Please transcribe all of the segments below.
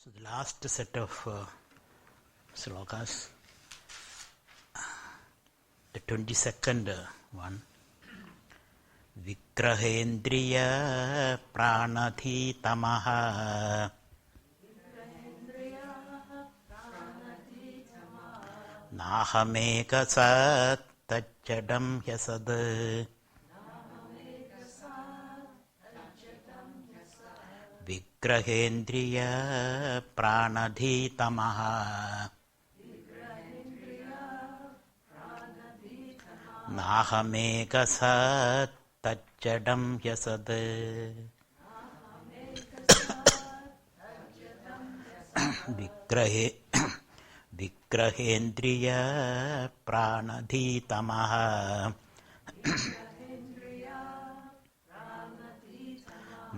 So the last set of slokas, the 22nd one. Vigrahendriya pranadhitamaha nahameka sat tajjadam yasad. Vigrahendriya pranadhitamaha nahameka sat tajjadam yasad. Vigrahendriya pranadhitamaha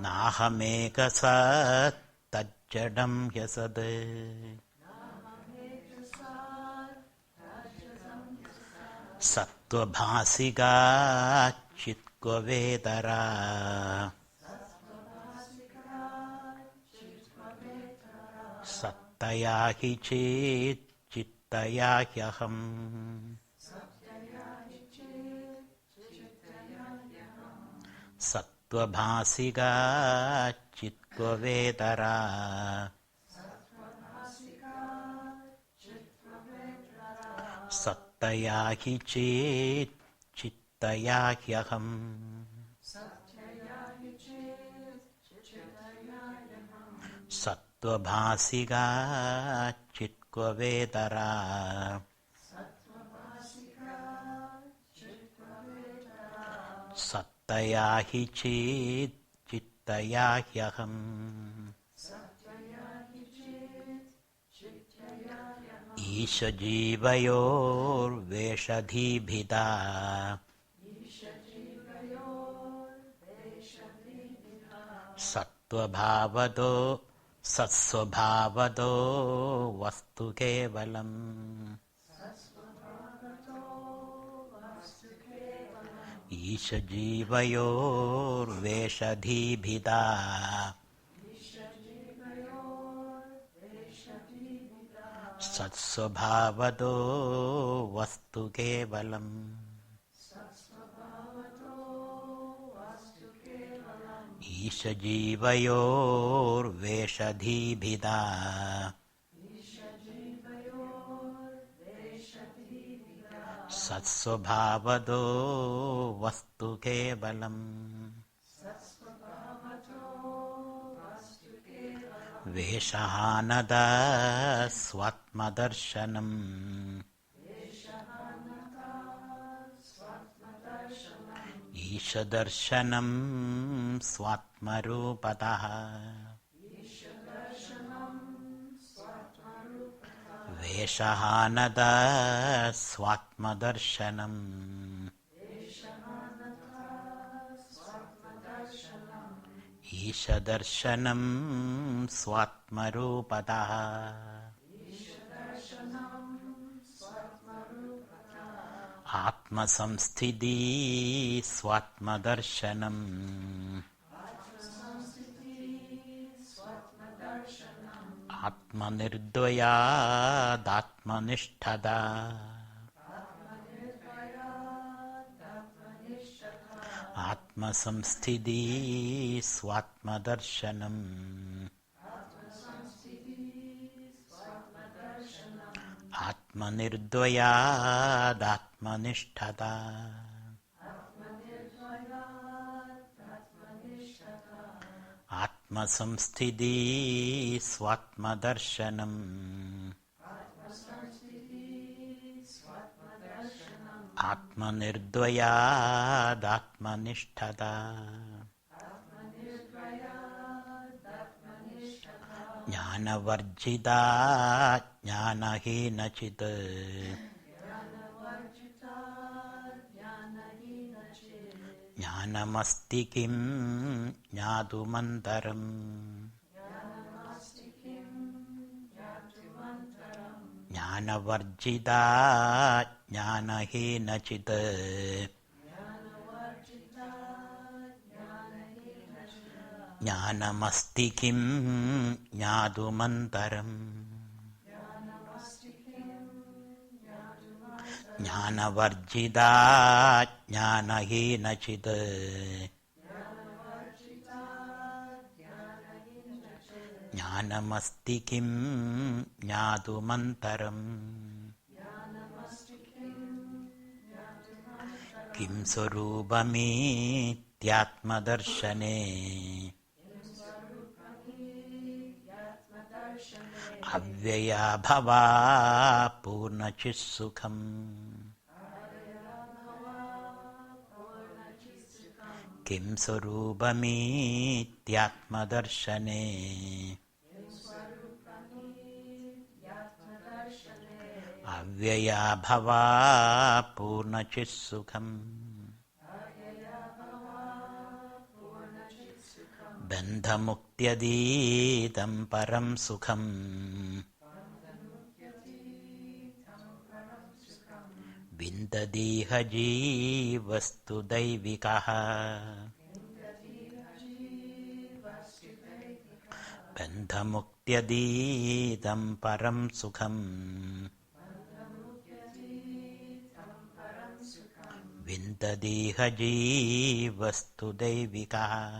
nahameka sat tajjadam yasad. Sattvabhasiga chitgvedara sattaya hi chit chittaya hyaham. Sattvabhasiga chitgvedara sattaya hi chit chittaya hyaham. Sattvabhasiga chitgvedara sattaya hi chit chittaya hyaham. Isha jivayor veshadhibhida sattvabhavado satsvabhavado vastu kevalam. Isha jivayor veshadhibhida satsvabhavado vastu kevalam. Isha jivayor veshadhibhida satsvabhavado vastu kevalam. Veshahanada swatmadarshanam Ishadarshanam swatmarupataha. Veshahanada swatmadarshanam Ishadarshanam swatmarupataha. Atma samsthiti swatmadarshanam Atma nirdvayad atmanishthada Atma samsthiti swatmadarshanam Atma nirdvayad atmanishthada. Atma samsthiti swatmadarshanam Atma nirdvayad atmanishthada. Jnana varjita jnanahina chit jnanamasti kim jnadumantaram. Jnana varjita jnanahina chit Jnanamasti kim jnadumantaram. Jnanavarjita jnanaheenachit. Jnanamasti kim jnadumantaram. Kim sarupamityatmadarshane. Avyaya bhava purnachisukham. Kim sarupamityatmadarshane. Avyaya bhava purnachisukham. Bandhamuktyadeetam param sukham. Vindadeha jeevastu daivikaha. Bandhamuktyadeetam param sukham. Vindadeha jeevastu daivikaha.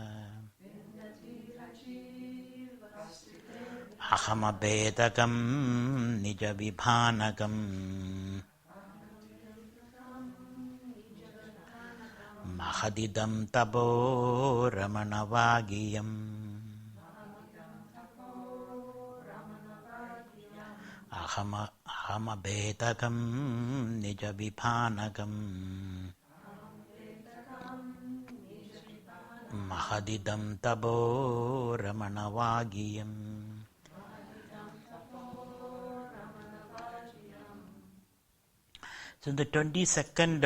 Ahamabedakam nijavibhanakam. Mahadidam tabo ramanavagiyam. Ahamabedakam nijavibhanakam. Mahadidam tabo ramanavagiyam. So in the 22nd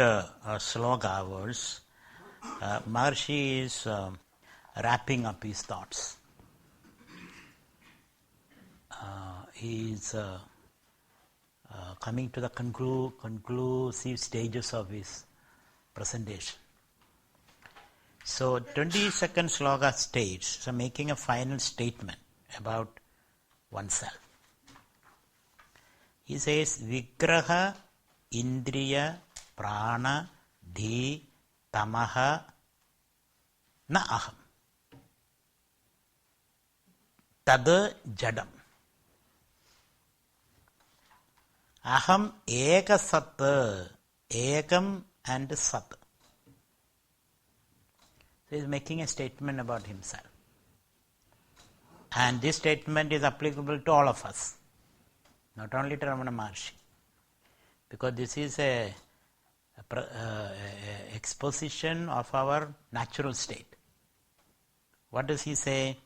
sloka verse, Maharshi is wrapping up his thoughts. He is coming to the conclusive stages of his presentation. So 22nd sloka states, so making a final statement about oneself. He says, Vigraha Indriya Prana Dhi Tamaha Na Aham Tad Jadam Aham Eka Sat Ekam and Sat. So he is making a statement about himself. And this statement is applicable to all of us, not only to Ramana Maharshi. Because this is a exposition of our natural state. What does he say?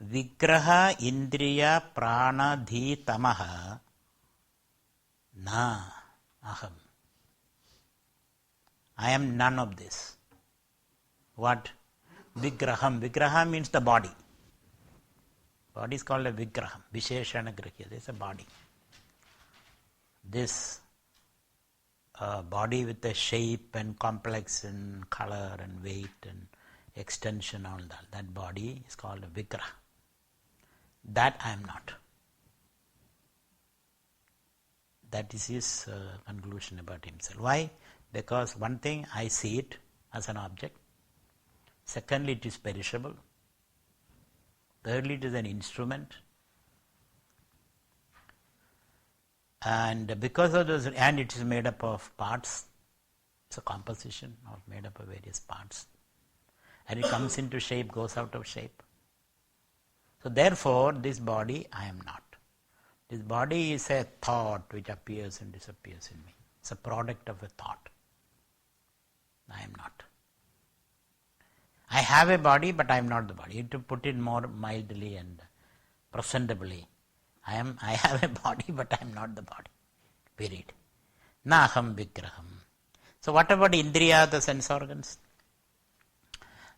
Vigraha Indriya Prana Dhi Tamaha Na Aham. I am none of this. What? Vigraham. Vigraha means the body. Body is called a Vigraham. Visheshana Grihya. There is a body. This body with a shape and complex and color and weight and extension, all that body is called a Vigraha. That I am not. That is his conclusion about himself. Why? Because one thing, I see it as an object. Secondly, it is perishable. Thirdly, it is an instrument. And because of those, and it is made up of parts. It's a composition made up of various parts. And it comes into shape, goes out of shape. So therefore, this body I am not. This body is a thought which appears and disappears in me. It's a product of a thought. I am not. I have a body, but I am not the body. To put it more mildly and presentably, I have a body, but I am not the body. Period. Naham vigraham. So what about Indriya, the sense organs?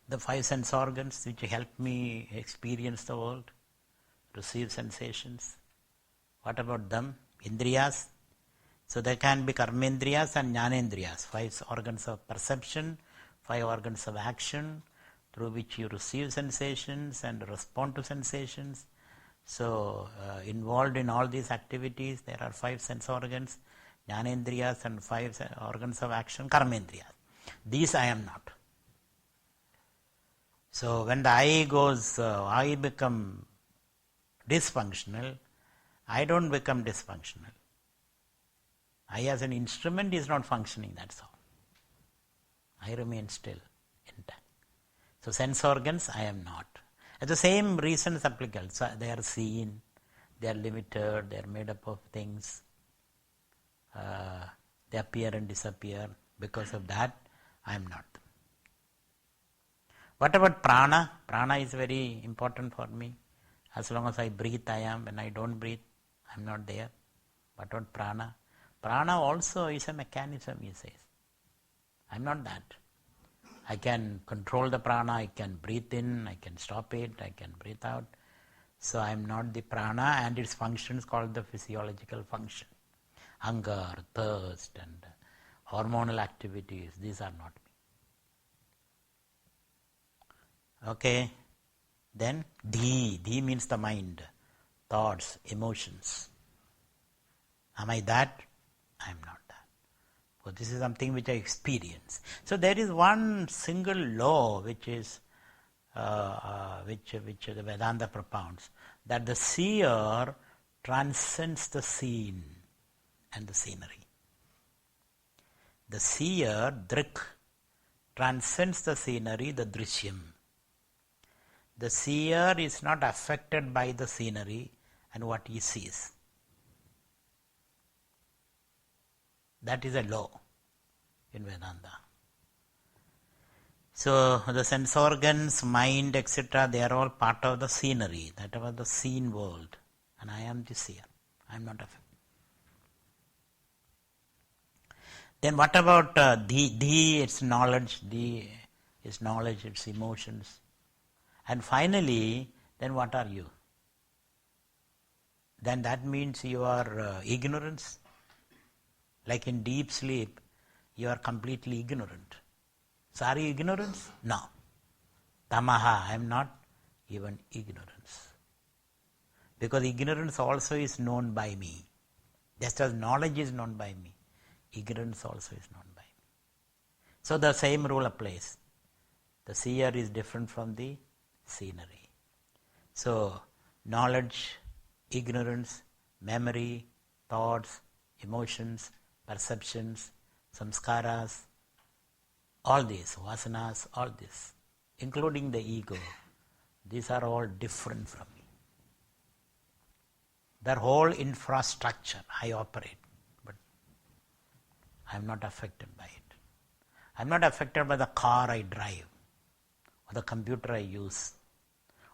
The 5 sense organs which help me experience the world, receive sensations. What about them? Indriyas. So there can be karmendriyas and jnanendriyas. 5 organs of perception, 5 organs of action, through which you receive sensations and respond to sensations. So, involved in all these activities, there are 5 sense organs, jnanendriyas, and 5 organs of action, karmendriyas. These I am not. So, when the I become dysfunctional, I don't become dysfunctional. I as an instrument is not functioning, that's all. I remain still, intact. So, sense organs, I am not. And the same reason is applicable. So, they are seen, they are limited, they are made up of things. They appear and disappear. Because of that, I am not. What about prana? Prana is very important for me. As long as I breathe, I am. When I don't breathe, I am not there. What about prana? Prana also is a mechanism, he says. I am not that. I can control the prana, I can breathe in, I can stop it, I can breathe out. So I am not the prana, and its function is called the physiological function. Hunger, thirst, and hormonal activities, these are not me. Okay, then D. D means the mind, thoughts, emotions. Am I that? I am not that. So this is something which I experience. So there is one single law which is which the Vedanta propounds, that the seer transcends the scene and the scenery. The seer, drik, transcends the scenery, the drishyam. The seer is not affected by the scenery and what he sees. That is a law in Vedanta. So the sense organs, mind, etc., they are all part of the scenery, that was the seen world. And I am the seer. I am not affected. Then what about the its knowledge, its emotions. And finally, then what are you? Then that means you are ignorance. Like in deep sleep, you are completely ignorant. So are you ignorance? No. Tamaha, I am not even ignorance. Because ignorance also is known by me. Just as knowledge is known by me, ignorance also is known by me. So the same rule applies. The seer is different from the scenery. So knowledge, ignorance, memory, thoughts, emotions, perceptions, samskaras, all these, vasanas, all this, including the ego, these are all different from me. Their whole infrastructure I operate, but I am not affected by it. I am not affected by the car I drive, or the computer I use,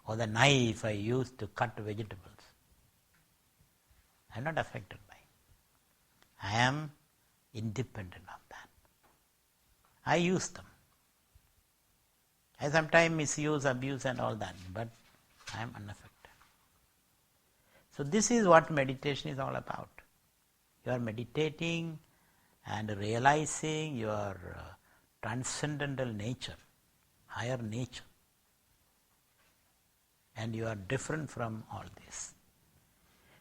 or the knife I use to cut vegetables. I am not affected by it. I am independent of that. I use them. I sometimes misuse, abuse and all that, but I am unaffected. So this is what meditation is all about. You are meditating and realizing your transcendental nature, higher nature. And you are different from all this.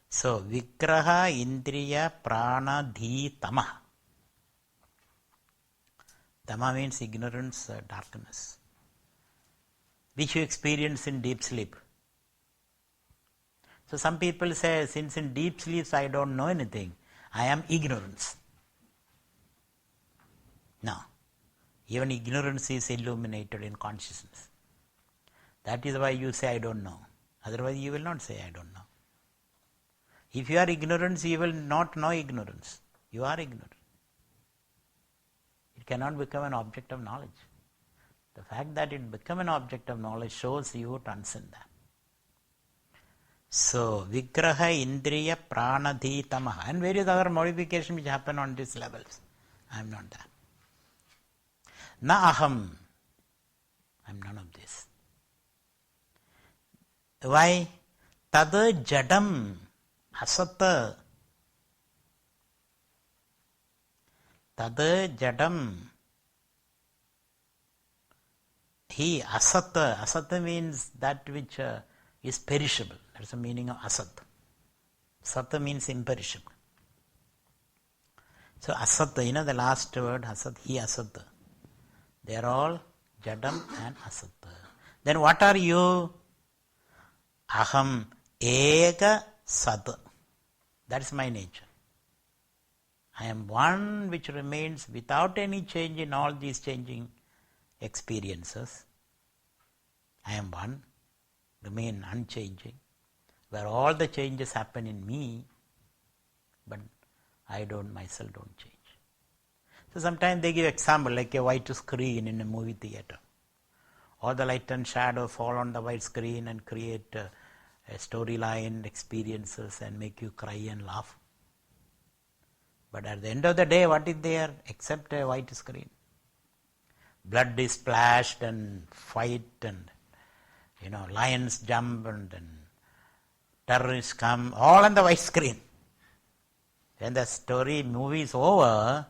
So, vigraha, indriya, prana, dhi, tama. Tama means ignorance, darkness, which you experience in deep sleep. So some people say, since in deep sleep I don't know anything, I am ignorance. No. Even ignorance is illuminated in consciousness. That is why you say, I don't know. Otherwise you will not say, I don't know. If you are ignorance, you will not know ignorance. You are ignorant. It cannot become an object of knowledge. The fact that it become an object of knowledge shows you transcend that. So, vigraha, indriya, prana, dhi, tamaha, and various other modifications which happen on these levels. I am not that. Na aham. I am none of this. Why? Tad jadam asata. Tad jadam He, asata. Asata means that which is perishable. That's the meaning of asata. Sata means imperishable. So asata, the last word, asat, he asata. They are all jadam and asata. Then what are you? Aham eka sat. That's my nature. I am one which remains without any change in all these changing experiences. I am one, remain unchanging, where all the changes happen in me, but I myself don't change. So sometimes they give example like a white screen in a movie theater. All the light and shadow fall on the white screen and create a storyline, experiences, and make you cry and laugh. But at the end of the day, what is there except a white screen? Blood is splashed and fight and lions jump and terrorists come, all on the white screen. When the movie is over,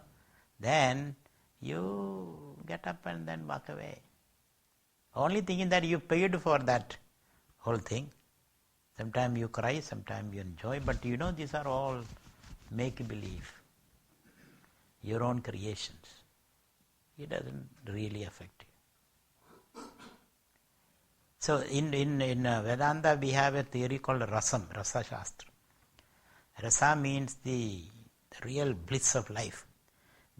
then you get up and then walk away. Only thing is that you paid for that whole thing. Sometimes you cry, sometimes you enjoy, but these are all make-believe, your own creations. It doesn't really affect you. So in Vedanta we have a theory called Rasam Rasa Shastra. Rasa means the real bliss of life.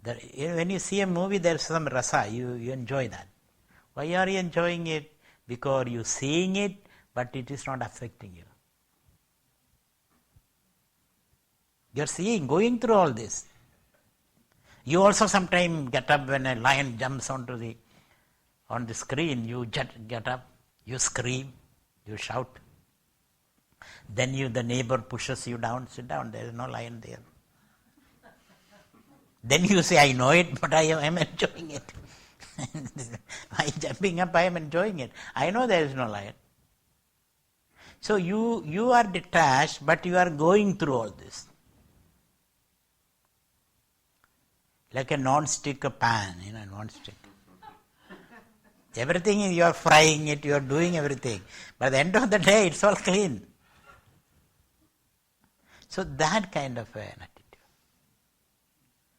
When you see a movie, there's some rasa, you enjoy that. Why are you enjoying it? Because you're seeing it, but it is not affecting you. You're seeing, going through all this. You also sometimes get up when a lion jumps on the screen, you get up, you scream, you shout. Then the neighbor pushes you down, sit down, there is no lion there. Then you say, I know it, but I am enjoying it. By jumping up, I am enjoying it. I know there is no lion. So you are detached, but you are going through all this. Like a non-stick pan, non-stick. Everything you are frying it, you are doing everything. But at the end of the day, it's all clean. So that kind of an attitude.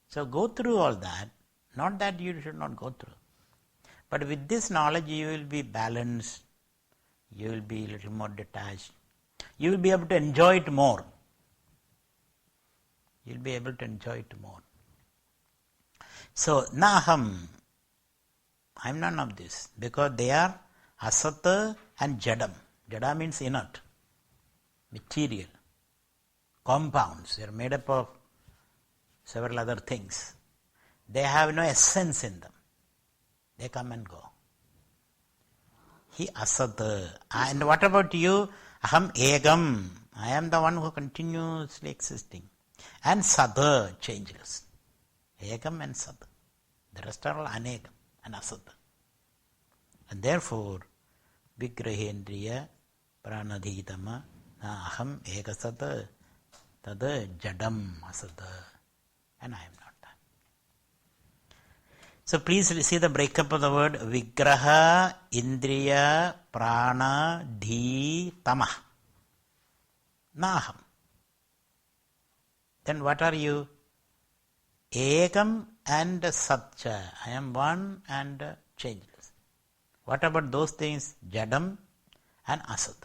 So go through all that. Not that you should not go through. But with this knowledge, you will be balanced. You will be a little more detached. You will be able to enjoy it more. You will be able to enjoy it more. So, naham, I am none of this, because they are asata and jadam. Jada means inert, material, compounds. They are made up of several other things. They have no essence in them. They come and go. He asata. And what about you? Aham egam. I am the one who continuously existing. And sada, changeless. Egam and Sat. The rest are all Anegam and Asat. And therefore, Vigrahendriya Pranadhitama Aham Ekasat Tada Jadam Asata. And I am not that. So please see the breakup of the word Vigraha Indriya Prana Dhitama. Naham. Then what are you? Ekam and Satcha. I am one and changeless. What about those things? Jadam and Asad.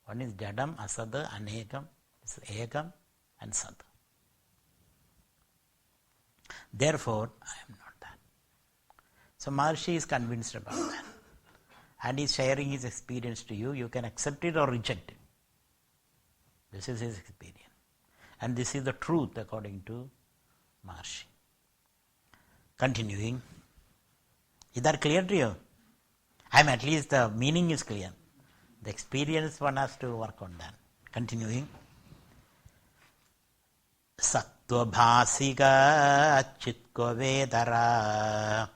One is Jadam, Asad, Anekam. It's Ekam and Sat. Therefore, I am not that. So Maharshi is convinced about that. And he is sharing his experience to you. You can accept it or reject it. This is his experience. And this is the truth according to Maharshi. Continuing. Is that clear to you? At least the meaning is clear. The experience one has to work on that. Continuing. Sattva bhasika chitko vedara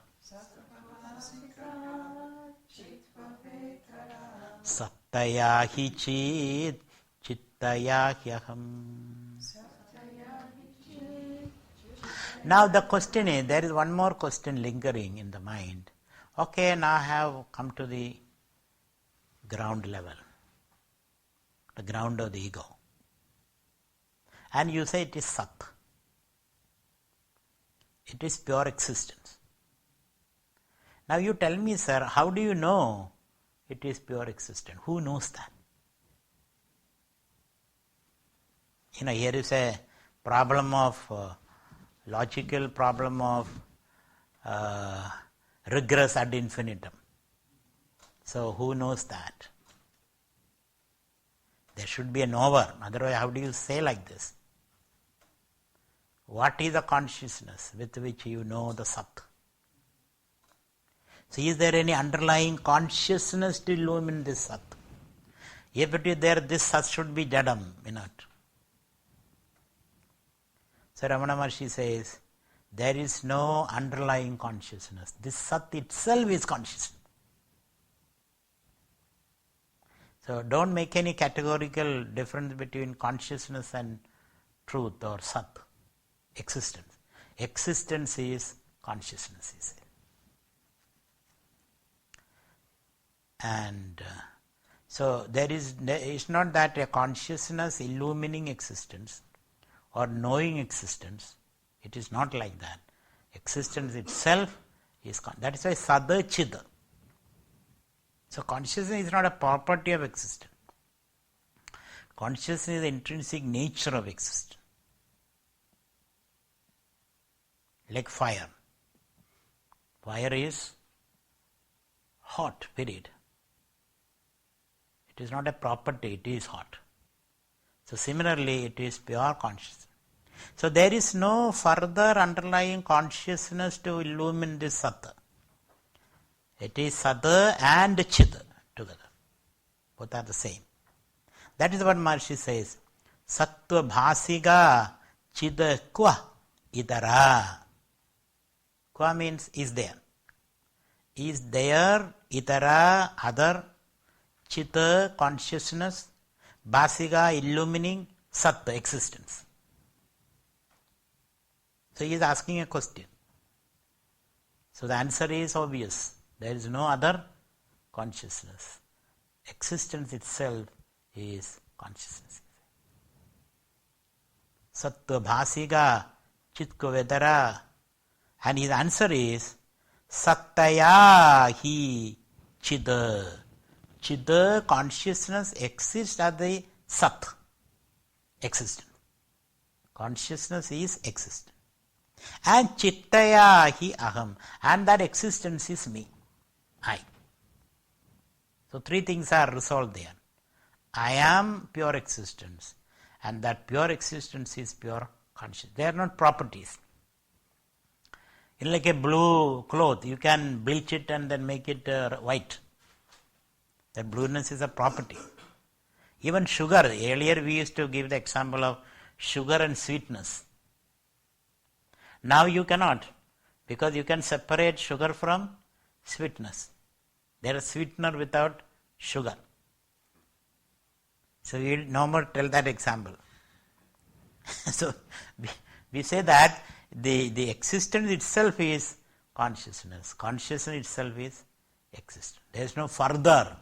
sattaya hi chit chittaya hyaham. Now the question is, there is one more question lingering in the mind. Okay, now I have come to the ground level, the ground of the ego. And you say it is Sat. It is pure existence. Now you tell me, sir, how do you know it is pure existence? Who knows that? Here is a problem of, logical problem of regress ad infinitum. So who knows that? There should be a knower. Otherwise, how do you say like this? What is the consciousness with which you know the Sat? So is there any underlying consciousness to illumine this Sat? If it is there, this Sat should be Jadam, inert. So Ramana Maharshi says, there is no underlying consciousness. This Sat itself is consciousness. So don't make any categorical difference between consciousness and truth or Sat, existence. Existence is consciousness, he said. And so it's not that a consciousness illumining existence or knowing existence. It is not like that. Existence itself is, that is why Sada Chida. So consciousness is not a property of existence. Consciousness is the intrinsic nature of existence. Like fire. Fire is hot, period. It is not a property, it is hot. So similarly, it is pure consciousness. So there is no further underlying consciousness to illumine this Sat. It is Sat and Chid together. Both are the same. That is what Maharshi says. Sattva bhasiga chida kwa idara. Kwa means is there. Is there, idara, other, chita, consciousness, bhasiga, illumining, Sat, existence. So he is asking a question. So the answer is obvious. There is no other consciousness. Existence itself is consciousness. Sattva bhasiga chitko vedara. And his answer is Sattaya hi chida. Chida, consciousness exists as the Sat, existence. Consciousness is existence. And Chittaya hi aham. And that existence is me, I. So three things are resolved there. I am pure existence. And that pure existence is pure consciousness. They are not properties. It's like a blue cloth. You can bleach it and then make it white. That blueness is a property. Even sugar. Earlier we used to give the example of sugar and sweetness. Now you cannot, because you can separate sugar from sweetness. There is sweetener without sugar. So we will no more tell that example. So we say that the existence itself is consciousness. Consciousness itself is existence. There is no further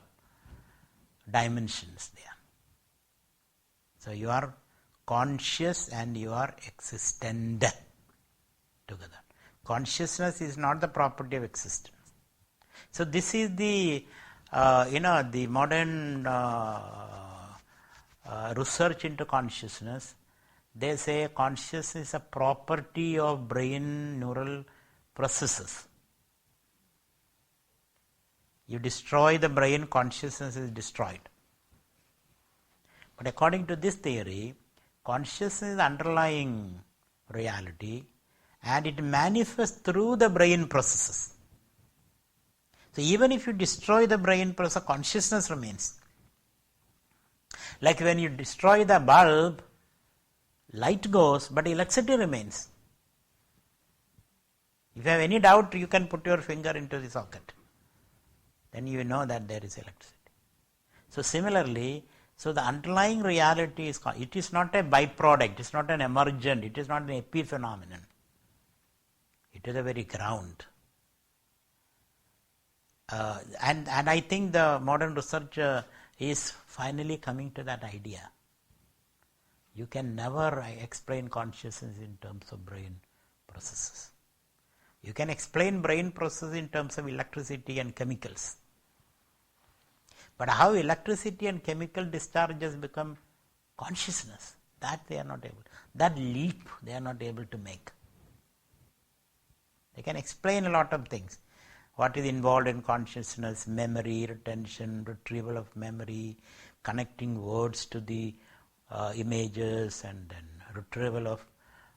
dimensions there. So you are conscious and you are existent together. Consciousness is not the property of existence. So this is the the modern research into consciousness. They say consciousness is a property of brain neural processes. You destroy the brain, consciousness is destroyed. But according to this theory, consciousness is underlying reality and it manifests through the brain processes. So even if you destroy the brain process, consciousness remains. Like when you destroy the bulb, light goes, but electricity remains. If you have any doubt, you can put your finger into the socket. Then you know that there is electricity. So similarly, so the underlying reality is, it is not a byproduct, it is not an emergent, it is not an epiphenomenon. It is the very ground. And I think the modern research is finally coming to that idea. You can never explain consciousness in terms of brain processes. You can explain brain processes in terms of electricity and chemicals. But how electricity and chemical discharges become consciousness, that they are not able. That leap they are not able to make. They can explain a lot of things. What is involved in consciousness, memory, retention, retrieval of memory, connecting words to the images, and then retrieval of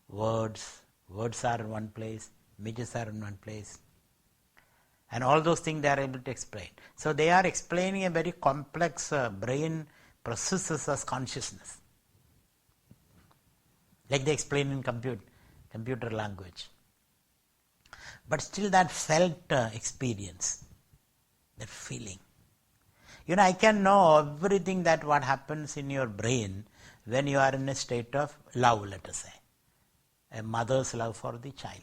words. Words are in one place, images are in one place. And all those things they are able to explain. So they are explaining a very complex brain processes as consciousness. Like they explain in computer language. But still that felt experience, that feeling. I can know everything that what happens in your brain when you are in a state of love, let us say. A mother's love for the child.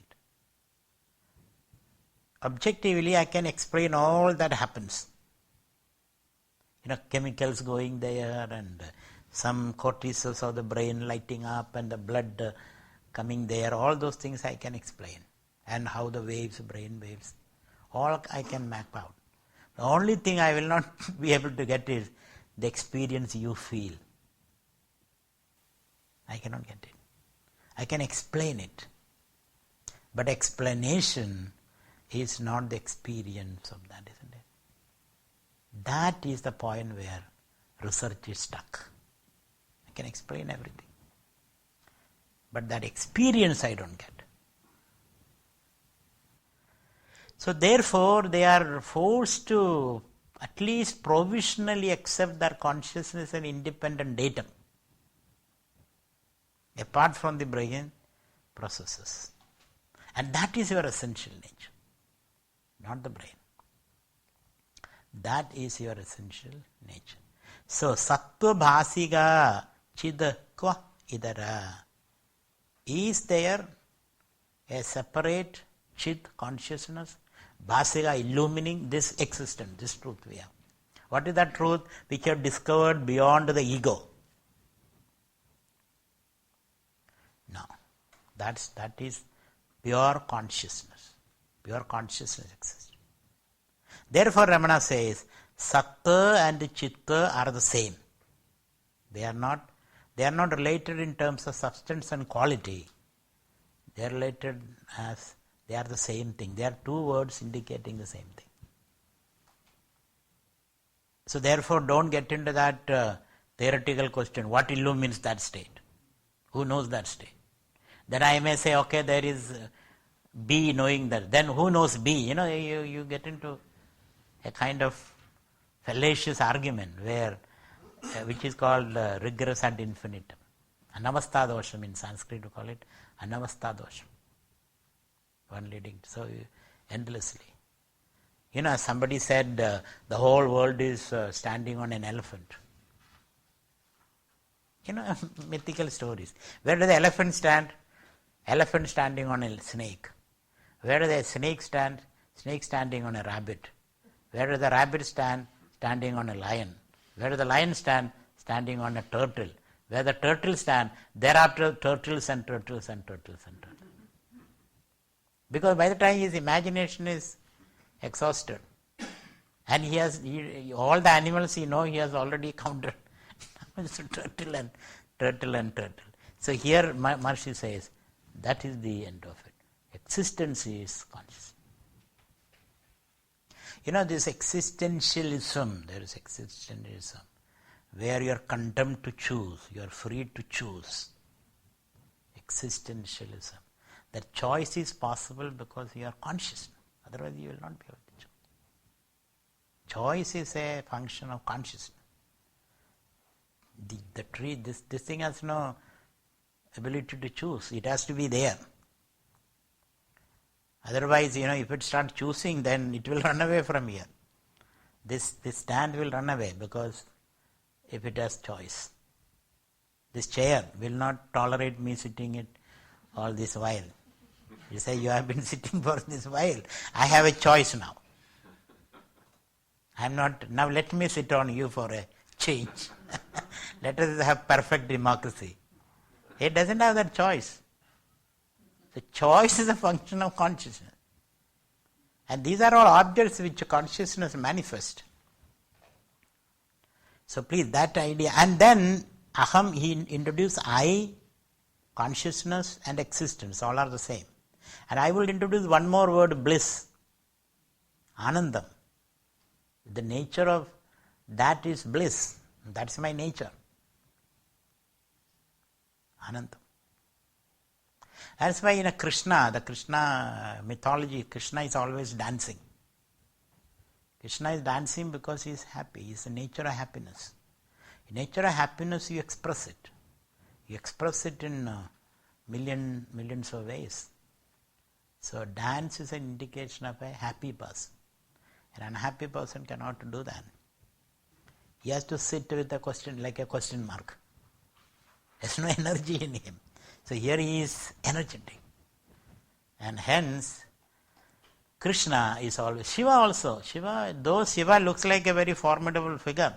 Objectively, I can explain all that happens. Chemicals going there and some cortices of the brain lighting up and the blood coming there. All those things I can explain. And how the waves, brain waves, all I can map out. The only thing I will not be able to get is the experience you feel. I cannot get it. I can explain it. But explanation is not the experience of that, isn't it? That is the point where research is stuck. I can explain everything. But that experience I don't get. So therefore, they are forced to at least provisionally accept that consciousness is an independent datum, apart from the brain processes. And that is your essential nature, not the brain. That is your essential nature. So, sattva bhasiga chidakva idara. Is there a separate chid consciousness? Bhasiga illumining this existence, this truth we have. What is that truth which you have discovered beyond the ego? No. That is pure consciousness. Pure consciousness exists. Therefore Ramana says, Satta and Chitta are the same. They are not related in terms of substance and quality. They are related as they are the same thing. They are two words indicating the same thing. So therefore don't get into that theoretical question. What illumines that state? Who knows that state? Then I may say, okay, there is B knowing that. Then who knows B? You get into a kind of fallacious argument where, which is called rigorous ad infinitum. Anavastha dosham in Sanskrit we call it anavastha dosham. One leading, so endlessly. Somebody said the whole world is standing on an elephant. Mythical stories. Where does the elephant stand? Elephant standing on a snake. Where does the snake stand? Snake standing on a rabbit. Where does the rabbit stand? Standing on a lion. Where does the lion stand? Standing on a turtle. Where the turtle stand? Thereafter turtles and turtles and turtles and turtles. Because by the time his imagination is exhausted, and he has all the animals he has already counted. So turtle and turtle and turtle. So here Maharshi says, that is the end of it. Existence is consciousness. This existentialism, there is existentialism, where you are condemned to choose, you are free to choose. Existentialism. That choice is possible because you are conscious. Otherwise you will not be able to choose. Choice is a function of consciousness. The tree, this thing has no ability to choose. It has to be there. Otherwise, if it starts choosing, then it will run away from here. This stand will run away because if it has choice. This chair will not tolerate me sitting it all this while. You say, you have been sitting for this while. I have a choice now. I'm not, now let me sit on you for a change. Let us have perfect democracy. It doesn't have that choice. The choice is a function of consciousness. And these are all objects which consciousness manifests. So please, that idea. And then aham, he introduced I, consciousness and existence, all are the same. And I will introduce one more word, bliss, anandam. The nature of that is bliss. That's my nature. Anandam. That's why in the Krishna mythology, Krishna is always dancing. Krishna is dancing because he is happy. He is the nature of happiness. In nature of happiness, you express it. You express it in millions of ways. So dance is an indication of a happy person. An unhappy person cannot do that. He has to sit with a question, like a question mark. There's no energy in him. So here he is energetic. And hence, Krishna is always, Shiva also. Shiva, though Shiva looks like a very formidable figure,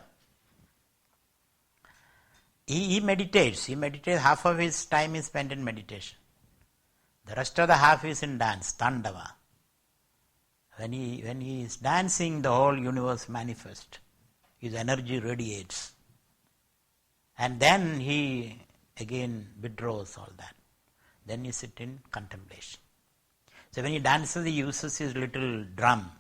he meditates. He meditates, half of his time is spent in meditation. The rest of the half is in dance, Tandava. When he is dancing, the whole universe manifests. His energy radiates. And then he again withdraws all that. Then he sits in contemplation. So when he dances, he uses his little drum.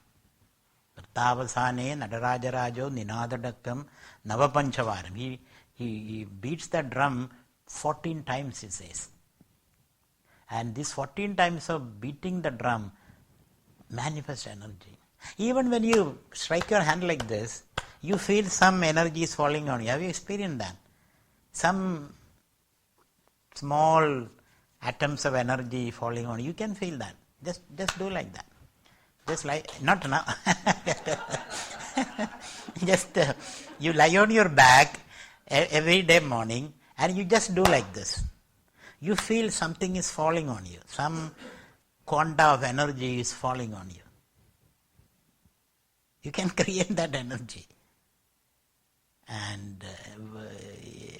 Vartavasane Nadarajarajo Ninadadakam Navapanchavaram. He beats the drum 14 times, he says. And this 14 times of beating the drum manifests energy. Even when you strike your hand like this, you feel some energy is falling on you. Have you experienced that? Some small atoms of energy falling on you. You can feel that. Just do like that. Just like, not now. Just you lie on your back every day morning and you just do like this. You feel something is falling on you. Some quanta of energy is falling on you. You can create that energy. And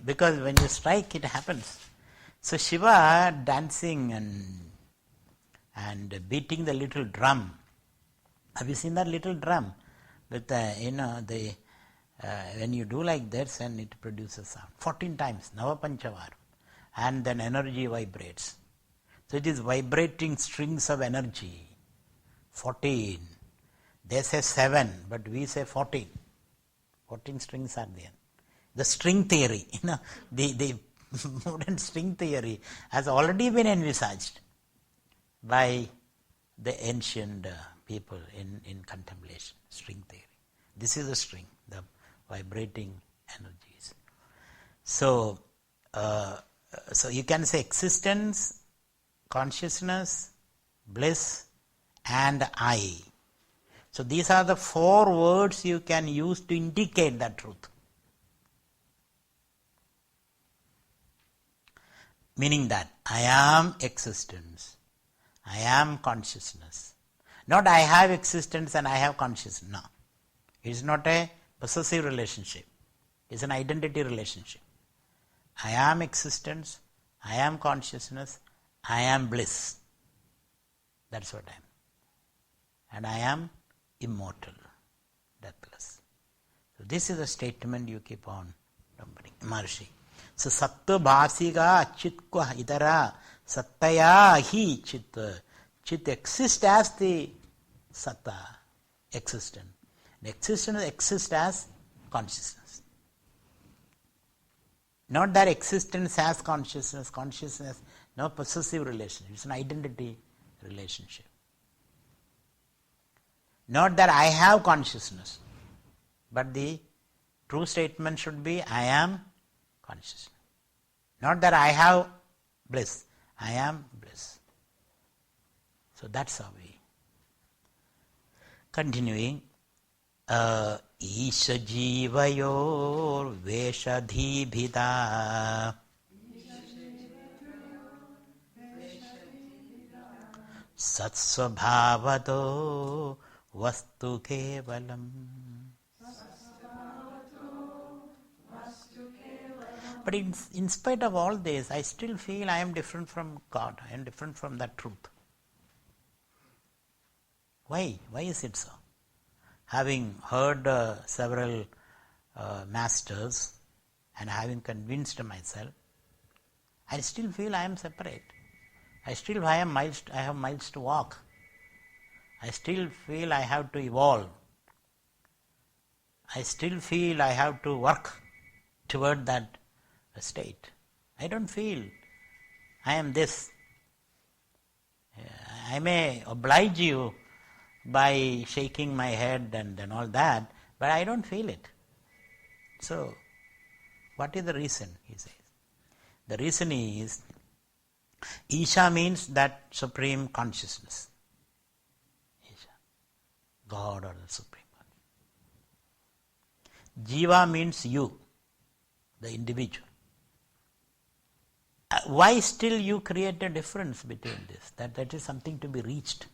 because when you strike, it happens. So Shiva dancing and beating the little drum. Have you seen that little drum? With when you do like this, and it produces sound. 14 times, Navapanchavaram. And then energy vibrates. So it is vibrating strings of energy. 14. They say 7, but we say 14. 14 strings are there. The string theory, the modern string theory has already been envisaged by the ancient people in contemplation. String theory. This is the string, the vibrating energies. So you can say existence, consciousness, bliss, and I. So these are the 4 words you can use to indicate that truth. Meaning that I am existence, I am consciousness. Not I have existence and I have consciousness. No. It is not a possessive relationship. It is an identity relationship. I am existence, I am consciousness, I am bliss. That's what I am. And I am immortal, deathless. So this is a statement you keep on remembering. Maharshi. So sattva bhasiga chitkva idara sattaya hi chit. Chit exists as the satta, existence. The existence exists as consciousness. Not that existence has consciousness, consciousness, no possessive relationship. It's an identity relationship. Not that I have consciousness, but the true statement should be I am consciousness. Not that I have bliss, I am bliss. So that's how we. Continuing. Isha jivayor veshadhibhita satsvabhavato vastu kevalam. But in spite of all this, I still feel I am different from God. I am different from that truth. Why? Why is it so? Having heard several masters and having convinced myself, I still feel I am separate. I have miles to walk. I still feel I have to evolve. I still feel I have to work toward that state. I don't feel I am this. I may oblige you by shaking my head and all that, but I don't feel it. So, what is the reason, he says? The reason is, Isha means that supreme consciousness. Isha, God or the supreme consciousness. Jiva means you, the individual. Why still you create a difference between this? That is something to be reached.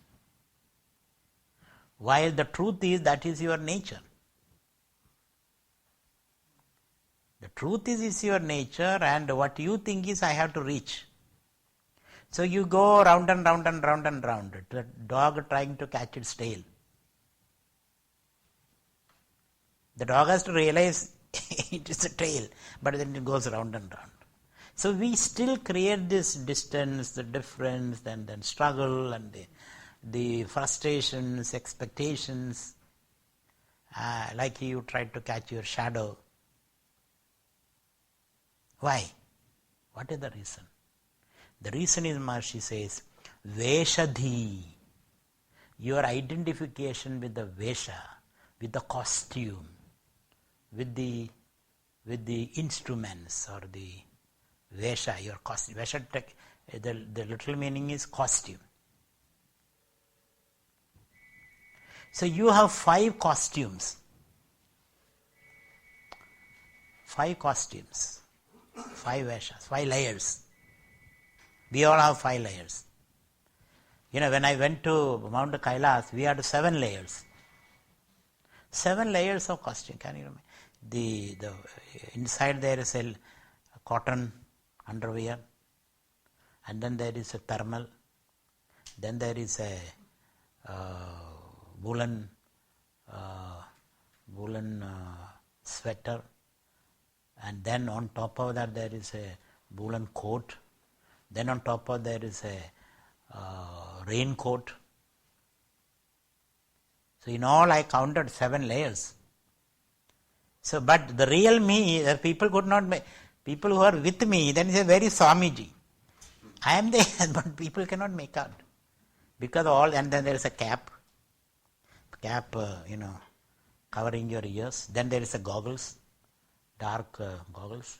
While the truth is, that is your nature. The truth is your nature, and what you think is I have to reach. So you go round and round and round and round. The dog trying to catch its tail. The dog has to realize it is a tail, but then it goes round and round. So we still create this distance, the difference, and then struggle and the frustrations, expectations, like you tried to catch your shadow. Why? What is the reason? The reason is, Maharshi says, Veshadhi. Your identification with the Vesha, with the costume, with the instruments or the Vesha, your costume. Vesha, the literal meaning is costume. So you have 5 costumes. 5 costumes. 5 Veshas, 5 layers. We all have 5 layers. When I went to Mount Kailas, we had 7 layers. 7 layers of costume. Can you remember? The inside there is a cotton underwear, and then there is a thermal, then there is a woolen sweater, and then on top of that there is a woolen coat, then on top of there is a raincoat. So in all I counted 7 layers. So but the real me, people could not make, people who are with me, then say, where is Swamiji? I am there, but people cannot make out. Because and then there is a cap, covering your ears. Then there is a goggles, dark goggles.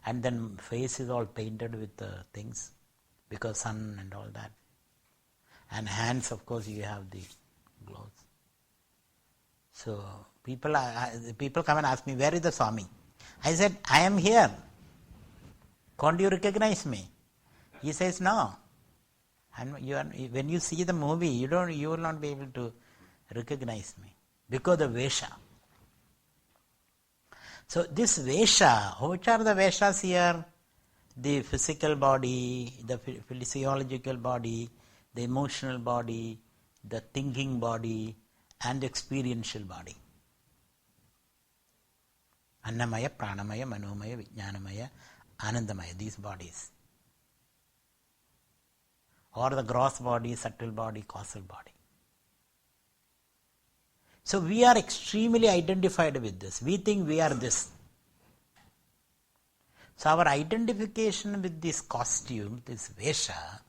And then face is all painted with things, because sun and all that. And hands, of course, you have the gloves. So people come and ask me, where is the Swami? I said, I am here. Can't you recognize me? He says, no. And when you see the movie, you will not be able to recognize me because the Vesha. So this Vesha, which are the Veshas here? The physical body, the physiological body, the emotional body, the thinking body, and the experiential body. Annamaya, Pranamaya, Manomaya, Vijnanamaya, Anandamaya, these bodies. Or the gross body, subtle body, causal body. So we are extremely identified with this. We think we are this. So our identification with this costume, this Vesha,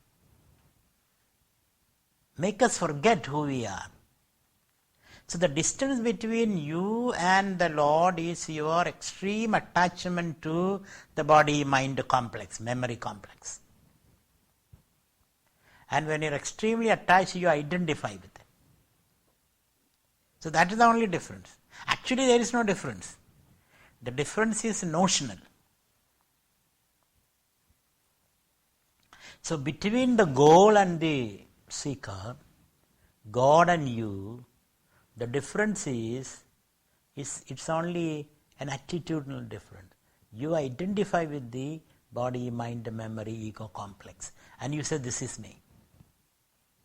make us forget who we are. So the distance between you and the Lord is your extreme attachment to the body-mind complex, memory complex. And when you are extremely attached, you identify with it. So that is the only difference. Actually, there is no difference. The difference is notional. So between the goal and the seeker, God and you, the difference is it's only an attitudinal difference. You identify with the body, mind, memory, ego complex. And you say, this is me.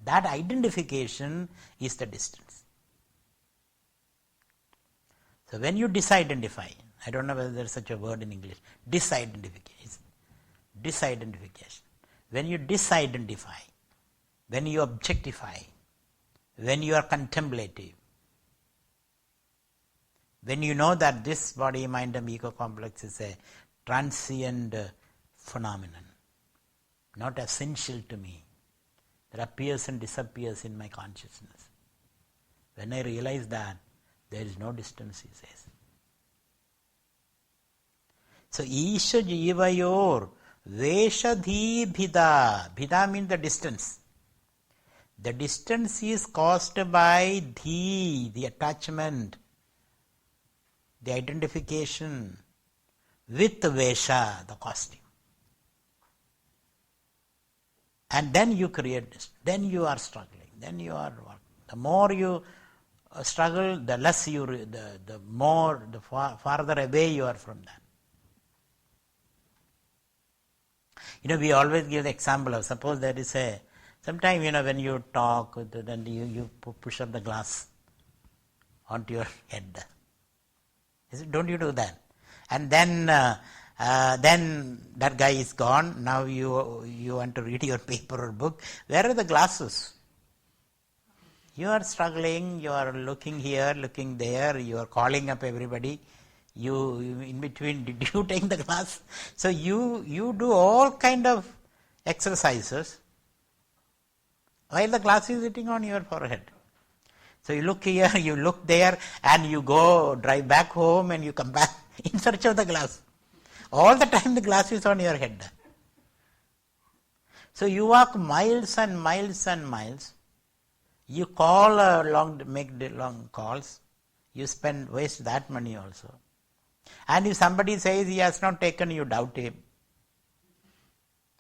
That identification is the distance. So when you disidentify, I don't know whether there is such a word in English, disidentification. Disidentification. When you disidentify, when you objectify, when you are contemplative, when you know that this body, mind and ego complex is a transient phenomenon, not essential to me, that appears and disappears in my consciousness. When I realize that, there is no distance, he says. So, Isha Jivayor Veshadhi Bhida. Bhida means the distance. The distance is caused by the attachment, the identification with Vesha, the costume. And then you create this. Then you are struggling. Then you are working. The more you struggle, the less you, the more, the farther away you are from that. We always give the example of, suppose there is sometimes, when you talk, then you push up the glass onto your head. Don't you do that? And then that guy is gone. Now you want to read your paper or book. Where are the glasses? You are struggling. You are looking here, looking there. You are calling up everybody. You in between, did you take the glass? So you do all kind of exercises while the glass is sitting on your forehead. So you look here, you look there, and you go drive back home and you come back in search of the glass. All the time the glass is on your head. So you walk miles and miles and miles. You call make long calls. You waste that money also. And if somebody says he has not taken, you doubt him.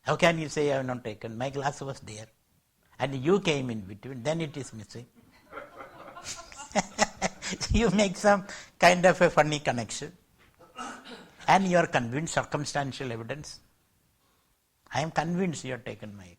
How can you say I have not taken? My glass was there. And you came in between, then it is missing. You make some kind of a funny connection. And you are convinced, circumstantial evidence. I am convinced you have taken my